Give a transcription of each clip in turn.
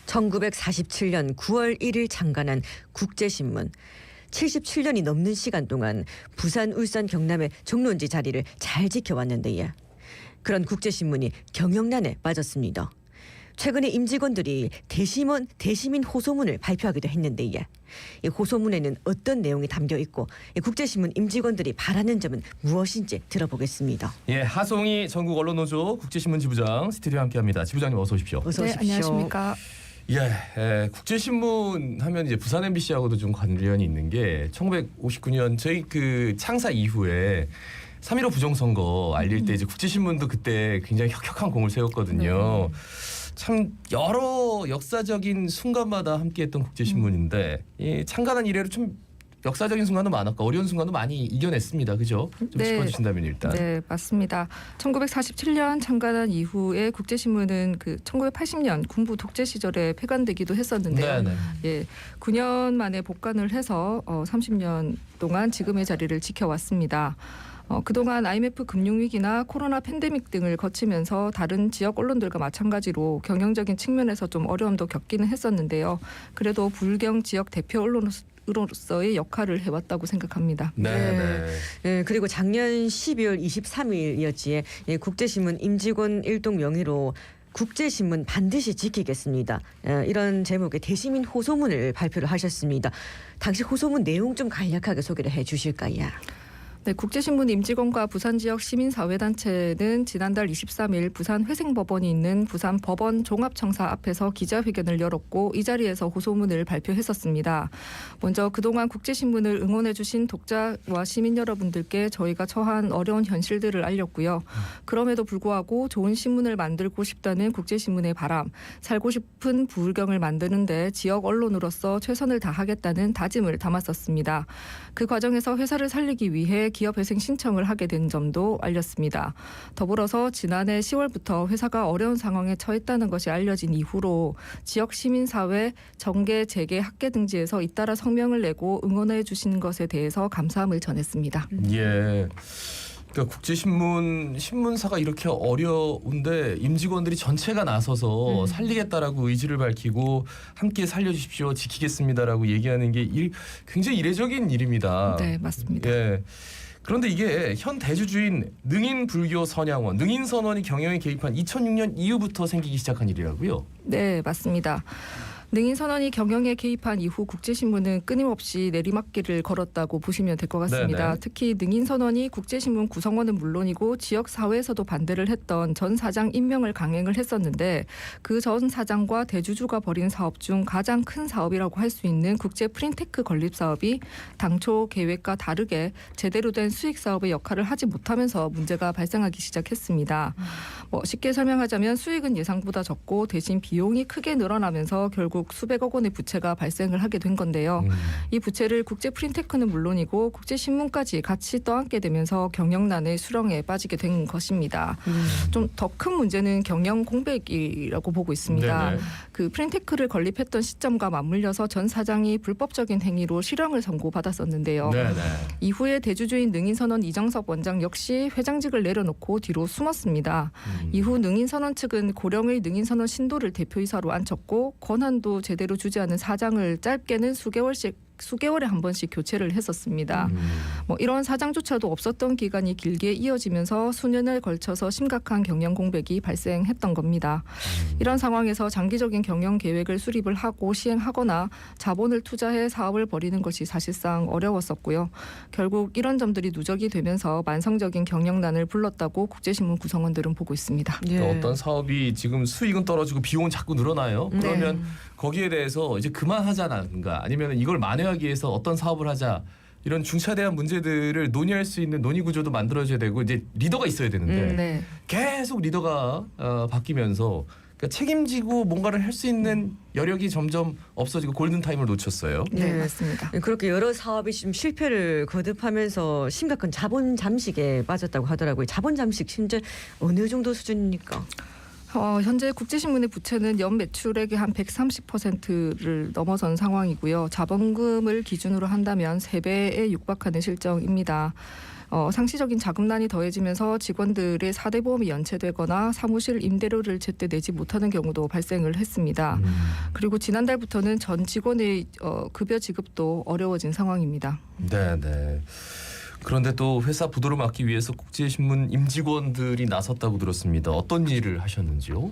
1947년 9월 1일 창간한 국제신문. 77년이 넘는 시간 동안 부산, 울산, 경남의 종론지 자리를 잘 지켜왔는데요. 그런 국제신문이 경영난에 빠졌습니다. 최근에 임직원들이 대시민 호소문을 발표하기도 했는데요. 이 호소문에는 어떤 내용이 담겨 있고 이 국제신문 임직원들이 바라는 점은 무엇인지 들어보겠습니다. 예, 하송이 전국 언론노조 국제신문 지부장 스튜디오에 함께합니다. 지부장님 어서 오십시오. 어서 오십시오. 안녕하십니까. 국제신문 하면 이제 부산 MBC하고도 좀 관련이 있는 게 1959년 저희 그 창사 이후에 3.15 부정선거 알릴 때 이제 국제신문도 그때 굉장히 혁혁한 공을 세웠거든요. 참 여러 역사적인 순간마다 함께했던 국제신문인데 이 창간한 이래로 좀 역사적인 순간도 많았고 어려운 순간도 많이 이겨냈습니다. 그죠? 좀 짚어주신다면 일단. 네, 맞습니다. 1947년 창간한 이후에 국제신문은 그 1980년 군부 독재 시절에 폐간되기도 했었는데요. 네네. 예, 9년 만에 복간을 해서 30년 동안 지금의 자리를 지켜왔습니다. 그동안 IMF 금융위기나 코로나 팬데믹 등을 거치면서 다른 지역 언론들과 마찬가지로 경영적인 측면에서 좀 어려움도 겪기는 했었는데요. 그래도 불경 지역 대표 언론으로서의 역할을 해왔다고 생각합니다. 네, 그리고 작년 12월 23일이었지에 국제신문 임직원 일동 명의로 국제신문 반드시 지키겠습니다. 이런 제목의 대시민 호소문을 발표를 하셨습니다. 당시 호소문 내용 좀 간략하게 소개를 해 주실까요? 네, 국제신문 임직원과 부산 지역 시민사회단체는 지난달 23일 부산 회생법원이 있는 부산 법원 종합청사 앞에서 기자회견을 열었고 이 자리에서 호소문을 발표했었습니다. 먼저 그동안 국제신문을 응원해 주신 독자와 시민 여러분들께 저희가 처한 어려운 현실들을 알렸고요. 그럼에도 불구하고 좋은 신문을 만들고 싶다는 국제신문의 바람, 살고 싶은 부울경을 만드는데 지역 언론으로서 최선을 다하겠다는 다짐을 담았었습니다. 그 과정에서 회사를 살리기 위해 기업회생 신청을 하게 된 점도 알렸습니다. 더불어서 지난해 10월부터 회사가 어려운 상황에 처했다는 것이 알려진 이후로 지역 시민사회 정계 재개 학계 등지에서 잇따라 성명을 내고 응원해 주신 것에 대해서 감사함을 전했습니다. 예. 그러니까 신문사가 이렇게 어려운데 임직원들이 전체가 나서서 살리겠다라고 의지를 밝히고 함께 살려주십시오, 지키겠습니다라고 얘기하는 게 굉장히 이례적인 일입니다. 네, 맞습니다. 예. 그런데 이게 현 대주주인 능인불교 선양원, 능인선원이 경영에 개입한 2006년 이후부터 생기기 시작한 일이라고요? 네, 맞습니다. 능인선원이 경영에 개입한 이후 국제신문은 끊임없이 내리막길을 걸었다고 보시면 될 것 같습니다. 네네. 특히 능인선원이 국제신문 구성원은 물론이고 지역사회에서도 반대를 했던 전 사장 임명을 강행을 했었는데 그 전 사장과 대주주가 벌인 사업 중 가장 큰 사업이라고 할 수 있는 국제 프린테크 건립 사업이 당초 계획과 다르게 제대로 된 수익 사업의 역할을 하지 못하면서 문제가 발생하기 시작했습니다. 쉽게 설명하자면 수익은 예상보다 적고 대신 비용이 크게 늘어나면서 결국 수백억 원의 부채가 발생을 하게 된 건데요. 이 부채를 국제 프린테크는 물론이고 국제신문까지 같이 떠안게 되면서 경영난의 수렁에 빠지게 된 것입니다. 좀 더 큰 문제는 경영 공백이라고 보고 있습니다. 네네. 그 프린테크를 건립했던 시점과 맞물려서 전 사장이 불법적인 행위로 실형을 선고받았었는데요. 네네. 이후에 대주주인 능인선원 이정석 원장 역시 회장직을 내려놓고 뒤로 숨었습니다. 이후 능인선원 측은 고령의 능인선원 신도를 대표이사로 앉혔고 권한도 제대로 주지 않은 사장을 짧게는 수개월에 한 번씩 교체를 했었습니다. 이런 사장조차도 없었던 기간이 길게 이어지면서 수년을 걸쳐서 심각한 경영 공백이 발생했던 겁니다. 이런 상황에서 장기적인 경영 계획을 수립을 하고 시행하거나 자본을 투자해 사업을 벌이는 것이 사실상 어려웠었고요. 결국 이런 점들이 누적이 되면서 만성적인 경영난을 불렀다고 국제신문 구성원들은 보고 있습니다. 예. 어떤 사업이 지금 수익은 떨어지고 비용은 자꾸 늘어나요. 그러면 거기에 대해서 이제 그만하자는가 아니면 이걸 만회하기 위해서 어떤 사업을 하자 이런 중차대한 문제들을 논의할 수 있는 논의 구조도 만들어져야 되고 이제 리더가 있어야 되는데 네. 계속 리더가 바뀌면서 그러니까 책임지고 뭔가를 할 수 있는 여력이 점점 없어지고 골든타임을 놓쳤어요. 네, 네. 맞습니다. 그렇게 여러 사업이 좀 실패를 거듭하면서 심각한 자본 잠식에 빠졌다고 하더라고요. 자본 잠식 심지어 어느 정도 수준입니까? 현재 국제신문의 부채는 연 매출액의 한 130%를 넘어선 상황이고요. 자본금을 기준으로 한다면 3배에 육박하는 실정입니다. 상시적인 자금난이 더해지면서 직원들의 4대 보험이 연체되거나 사무실 임대료를 제때 내지 못하는 경우도 발생을 했습니다. 그리고 지난달부터는 전 직원의 급여 지급도 어려워진 상황입니다. 네. 그런데 또 회사 부도를 막기 위해서 국제신문 임직원들이 나섰다고 들었습니다. 어떤 일을 하셨는지요?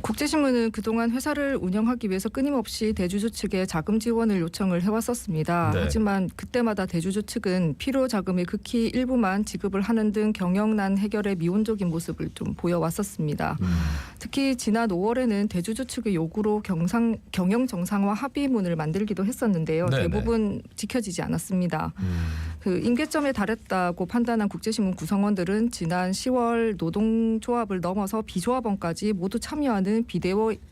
국제신문은 그동안 회사를 운영하기 위해서 끊임없이 대주주 측에 자금 지원을 요청을 해왔었습니다. 네. 하지만 그때마다 대주주 측은 필요 자금의 극히 일부만 지급을 하는 등 경영난 해결에 미온적인 모습을 좀 보여왔었습니다. 특히 지난 5월에는 대주주 측의 요구로 경영 정상화 합의문을 만들기도 했었는데요. 네네. 대부분 지켜지지 않았습니다. 그 임계점에 달했다고 판단한 국제신문 구성원들은 지난 10월 노동조합을 넘어서 비조합원까지 모두 참여하는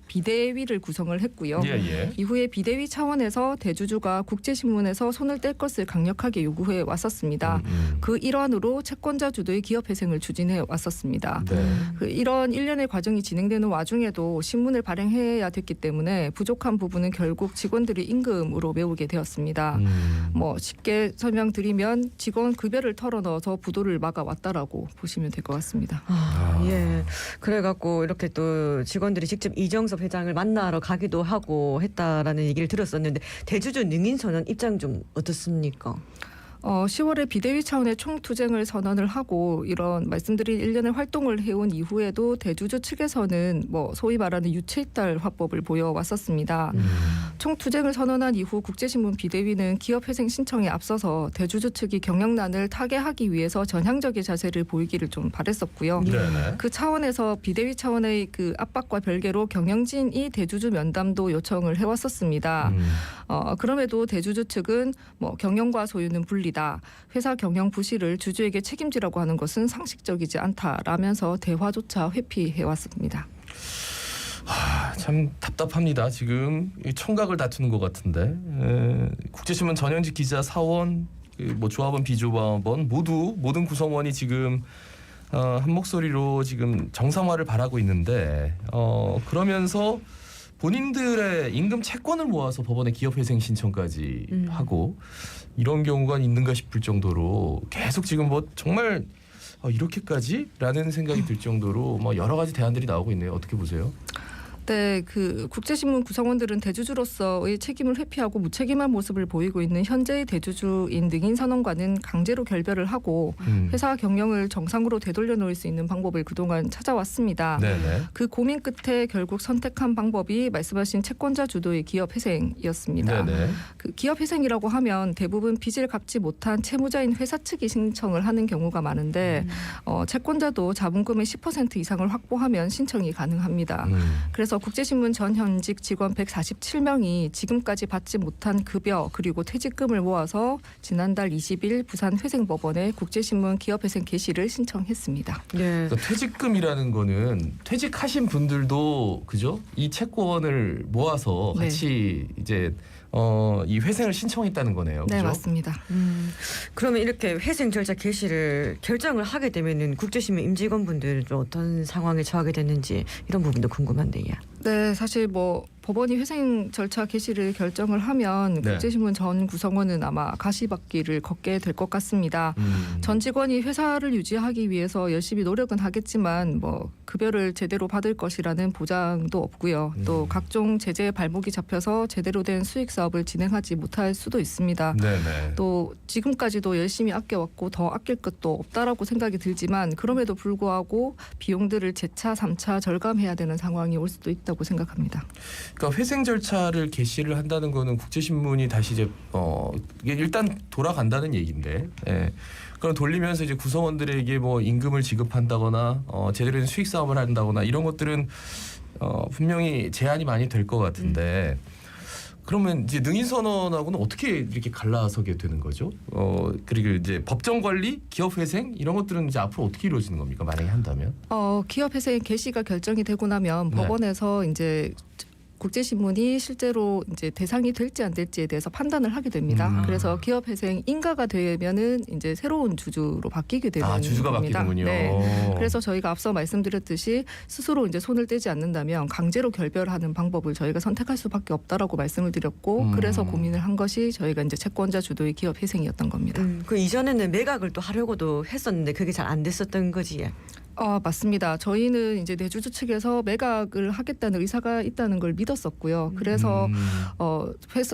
비대위를 구성을 했고요. 예. 이후에 비대위 차원에서 대주주가 국제신문에서 손을 뗄 것을 강력하게 요구해 왔었습니다. 그 일환으로 채권자 주도의 기업회생을 추진해 왔었습니다. 네. 이런 일련의 과정이 진행되는 와중에도 신문을 발행해야 됐기 때문에 부족한 부분은 결국 직원들이 임금으로 메우게 되었습니다. 쉽게 설명드리면 직원 급여를 털어넣어서 부도를 막아왔다라고 보시면 될 것 같습니다. 예. 그래갖고 이렇게 또 직원들이 직접 이정섭 회장을 만나러 가기도 하고 했다라는 얘기를 들었었는데 대주주 능인선언 입장 좀 어떻습니까? 10월에 비대위 차원의 총투쟁을 선언을 하고 이런 말씀드린 일련의 활동을 해온 이후에도 대주주 측에서는 소위 말하는 유체이탈 화법을 보여왔었습니다. 총투쟁을 선언한 이후 국제신문 비대위는 기업회생 신청에 앞서서 대주주 측이 경영난을 타개하기 위해서 전향적인 자세를 보이기를 좀 바랬었고요. 네네. 그 차원에서 비대위 차원의 그 압박과 별개로 경영진이 대주주 면담도 요청을 해왔었습니다. 그럼에도 대주주 측은 경영과 소유는 분리다. 회사 경영 부실을 주주에게 책임지라고 하는 것은 상식적이지 않다라면서 대화조차 회피해왔습니다. 참 답답합니다. 지금 청각을 다투는 것 같은데 국제신문 전현직 기자 사원, 조합원, 비조합원 모든 구성원이 지금 한 목소리로 지금 정상화를 바라고 있는데 그러면서 본인들의 임금 채권을 모아서 법원에 기업회생 신청까지 하고 이런 경우가 있는가 싶을 정도로 계속 지금 정말 이렇게까지라는 생각이 들 정도로 여러 가지 대안들이 나오고 있네요. 어떻게 보세요? 네, 그 국제신문 구성원들은 대주주로서의 책임을 회피하고 무책임한 모습을 보이고 있는 현재의 대주주인 능인선원과는 강제로 결별을 하고 회사 경영을 정상으로 되돌려 놓을 수 있는 방법을 그동안 찾아왔습니다. 네네. 그 고민 끝에 결국 선택한 방법이 말씀하신 채권자 주도의 기업회생이었습니다. 네네. 그 기업회생이라고 하면 대부분 빚을 갚지 못한 채무자인 회사 측이 신청을 하는 경우가 많은데 채권자도 자본금의 10% 이상을 확보하면 신청이 가능합니다. 그래서 국제신문 전 현직 직원 147명이 지금까지 받지 못한 급여 그리고 퇴직금을 모아서 지난달 20일 부산 회생법원에 국제신문 기업회생 개시를 신청했습니다. 예. 그러니까 퇴직금이라는 거는 퇴직하신 분들도 그죠? 이 채권을 모아서 네. 같이 이제 이 회생을 신청했다는 거네요. 네, 그죠? 맞습니다. 그러면 이렇게 회생 절차 개시를 결정을 하게 되면은 국제신문 임직원분들 좀 어떤 상황에 처하게 됐는지 이런 부분도 궁금한데 요. 네, 사실 법원이 회생 절차 개시를 결정을 하면 네. 국제신문 전 구성원은 아마 가시밭길을 걷게 될 것 같습니다. 전 직원이 회사를 유지하기 위해서 열심히 노력은 하겠지만 급여를 제대로 받을 것이라는 보장도 없고요. 또 각종 제재에 발목이 잡혀서 제대로 된 수익 사업을 진행하지 못할 수도 있습니다. 네네. 또 지금까지도 열심히 아껴왔고 더 아낄 것도 없다라고 생각이 들지만 그럼에도 불구하고 비용들을 재차 3차 절감해야 되는 상황이 올 수도 있다고 생각합니다. 그러니까 회생 절차를 개시를 한다는 거는 국제신문이 다시 이제 이게 일단 돌아간다는 얘기인데, 그럼 돌리면서 이제 구성원들에게 임금을 지급한다거나 제대로 된 수익 사업을 한다거나 이런 것들은 분명히 제한이 많이 될 것 같은데. 그러면 이제 능인선언하고는 어떻게 이렇게 갈라서게 되는 거죠? 그리고 이제 법정 관리, 기업 회생 이런 것들은 이제 앞으로 어떻게 이루어지는 겁니까? 만약에 한다면? 기업 회생 개시가 결정이 되고 나면 네. 법원에서 이제 국제신문이 실제로 이제 대상이 될지 안 될지에 대해서 판단을 하게 됩니다. 그래서 기업회생 인가가 되면은 이제 새로운 주주로 바뀌게 되는 주주가 겁니다. 바뀌는군요. 네. 그래서 저희가 앞서 말씀드렸듯이 스스로 이제 손을 떼지 않는다면 강제로 결별하는 방법을 저희가 선택할 수밖에 없다라고 말씀을 드렸고 그래서 고민을 한 것이 저희가 이제 채권자 주도의 기업회생이었던 겁니다. 그 이전에는 매각을 또 하려고도 했었는데 그게 잘 안 됐었던 거지. 맞습니다. 저희는 이제 내주주 측에서 매각을 하겠다는 의사가 있다는 걸 믿었었고요. 그래서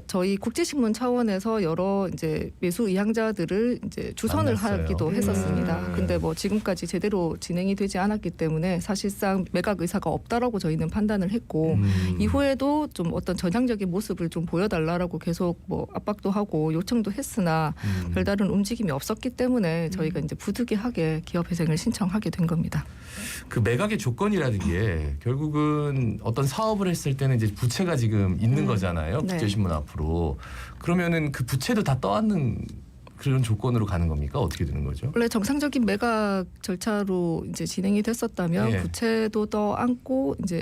저희 국제신문 차원에서 여러 이제 매수 의향자들을 이제 주선을 만났어요. 하기도 했었습니다. 근데 뭐 지금까지 제대로 진행이 되지 않았기 때문에 사실상 매각 의사가 없다라고 저희는 판단을 했고 이후에도 좀 어떤 전향적인 모습을 좀 보여달라라고 계속 뭐 압박도 하고 요청도 했으나 별다른 움직임이 없었기 때문에 저희가 이제 부득이하게 기업회생을 신청하게 된 겁니다. 그 매각의 조건이라는 게 결국은 어떤 사업을 했을 때는 이제 부채가 지금 있는 거잖아요. 네. 국제신문 앞으로. 그러면은 그 부채도 다 떠안는 그런 조건으로 가는 겁니까? 어떻게 되는 거죠? 원래 정상적인 매각 절차로 이제 진행이 됐었다면 예. 부채도 떠안고 이제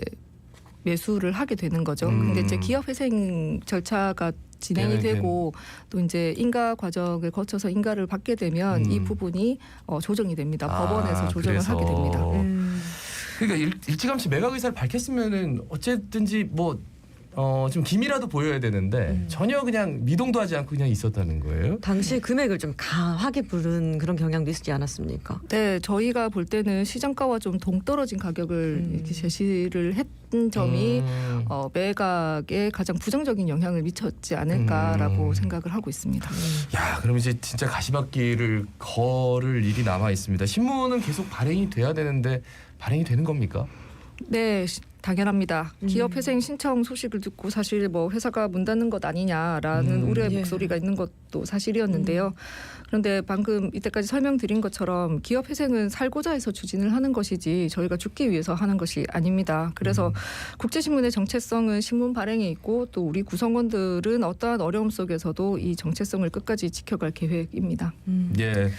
매수를 하게 되는 거죠. 근데 이제 기업회생 절차가 진행이 되고 또 이제 인가 과정을 거쳐서 인가를 받게 되면 이 부분이 조정이 됩니다. 법원에서 조정을 그래서. 하게 됩니다. 그러니까 일찌감치 매각 의사를 밝혔으면은 어쨌든지 뭐 좀 기미라도 보여야 되는데 전혀 그냥 미동도 하지 않고 그냥 있었다는 거예요. 당시 금액을 좀 강하게 부른 그런 경향도 있지 않았습니까? 네, 저희가 볼 때는 시장가와 좀 동떨어진 가격을 이렇게 제시를 했던 점이 매각에 가장 부정적인 영향을 미쳤지 않을까라고 생각을 하고 있습니다. 야, 그럼 이제 진짜 가시밭길을 걸을 일이 남아 있습니다. 신문은 계속 발행이 돼야 되는데 발행이 되는 겁니까? 네, 당연합니다. 기업회생 신청 소식을 듣고 사실 뭐 회사가 문 닫는 것 아니냐라는 우려의 예. 목소리가 있는 것도 사실이었는데요. 그런데 방금 이때까지 설명드린 것처럼 기업회생은 살고자 해서 추진을 하는 것이지 저희가 죽기 위해서 하는 것이 아닙니다. 그래서 국제신문의 정체성은 신문 발행에 있고 또 우리 구성원들은 어떠한 어려움 속에서도 이 정체성을 끝까지 지켜갈 계획입니다. 예.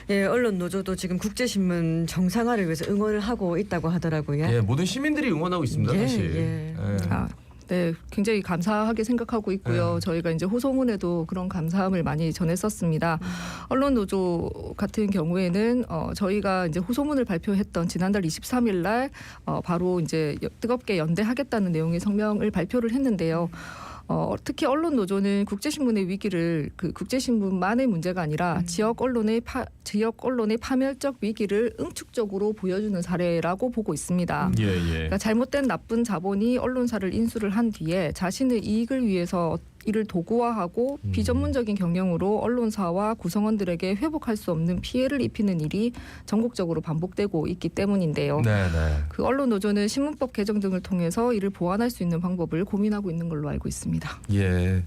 예, 언론 노조도 지금 국제신문 정상화를 위해서 응원을 하고 있다고 하더라고요. 예, 모든 시민들이 응원하고 있습니다, 예, 사실. 예. 네, 굉장히 감사하게 생각하고 있고요. 저희가 이제 호소문에도 그런 감사함을 많이 전했었습니다. 언론 노조 같은 경우에는 저희가 이제 호소문을 발표했던 지난달 23일 날 바로 이제 뜨겁게 연대하겠다는 내용의 성명을 발표를 했는데요. 특히 언론 노조는 국제신문의 위기를 그 국제신문만의 문제가 아니라 지역 언론의 파멸적 위기를 응축적으로 보여주는 사례라고 보고 있습니다. 예, 예. 그러니까 잘못된 나쁜 자본이 언론사를 인수를 한 뒤에 자신의 이익을 위해서 이를 도구화하고 비전문적인 경영으로 언론사와 구성원들에게 회복할 수 없는 피해를 입히는 일이 전국적으로 반복되고 있기 때문인데요. 네, 네. 그 언론 노조는 신문법 개정 등을 통해서 이를 보완할 수 있는 방법을 고민하고 있는 걸로 알고 있습니다. 예.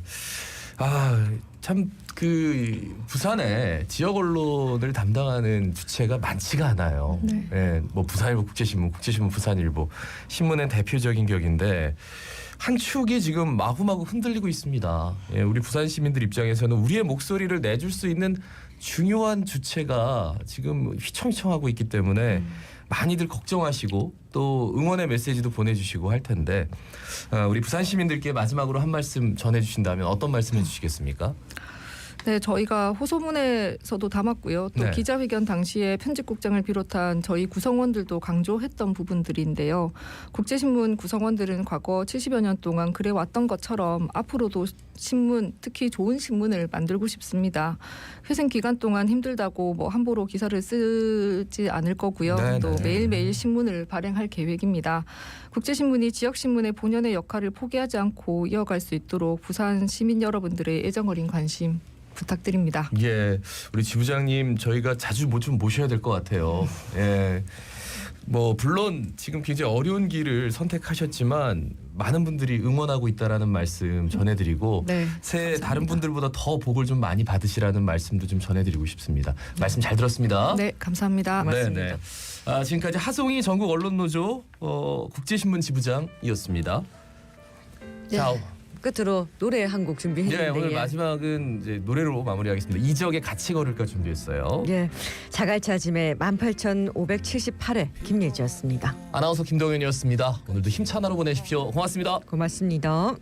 참 그 부산에 지역 언론을 담당하는 주체가 많지가 않아요. 네. 예, 뭐 부산일보, 국제신문 부산일보, 신문은 대표적인 격인데 한 축이 지금 마구마구 흔들리고 있습니다. 예, 우리 부산 시민들 입장에서는 우리의 목소리를 내줄 수 있는 중요한 주체가 지금 휘청휘청하고 있기 때문에 많이들 걱정하시고 또 응원의 메시지도 보내주시고 할 텐데 우리 부산 시민들께 마지막으로 한 말씀 전해주신다면 어떤 말씀 해주시겠습니까? 네, 저희가 호소문에서도 담았고요. 또 네. 기자회견 당시에 편집국장을 비롯한 저희 구성원들도 강조했던 부분들인데요. 국제신문 구성원들은 과거 70여 년 동안 그래왔던 것처럼 앞으로도 신문, 특히 좋은 신문을 만들고 싶습니다. 회생 기간 동안 힘들다고 뭐 함부로 기사를 쓰지 않을 거고요. 네, 또 네. 매일매일 신문을 발행할 계획입니다. 국제신문이 지역신문의 본연의 역할을 포기하지 않고 이어갈 수 있도록 부산 시민 여러분들의 애정 어린 관심 부탁드립니다. 예, 우리 지부장님 저희가 자주 좀 모셔야 될 것 같아요. 예, 뭐 물론 지금 굉장히 어려운 길을 선택하셨지만 많은 분들이 응원하고 있다라는 말씀 전해드리고 네, 새해 감사합니다. 다른 분들보다 더 복을 좀 많이 받으시라는 말씀도 좀 전해드리고 싶습니다. 말씀 잘 들었습니다. 네, 감사합니다. 네, 네. 지금까지 하송이 전국 언론노조 국제신문 지부장이었습니다. 네. 자, 끝으로 노래 한 곡 준비했는데 네, 오늘 마지막은 이제 노래로 마무리하겠습니다. 이적의 같이 걸을까 준비했어요. 예, 자갈차짐의 18,578회 김예지였습니다. 아나운서 김동현이었습니다. 오늘도 힘찬 하루 보내십시오. 고맙습니다. 고맙습니다.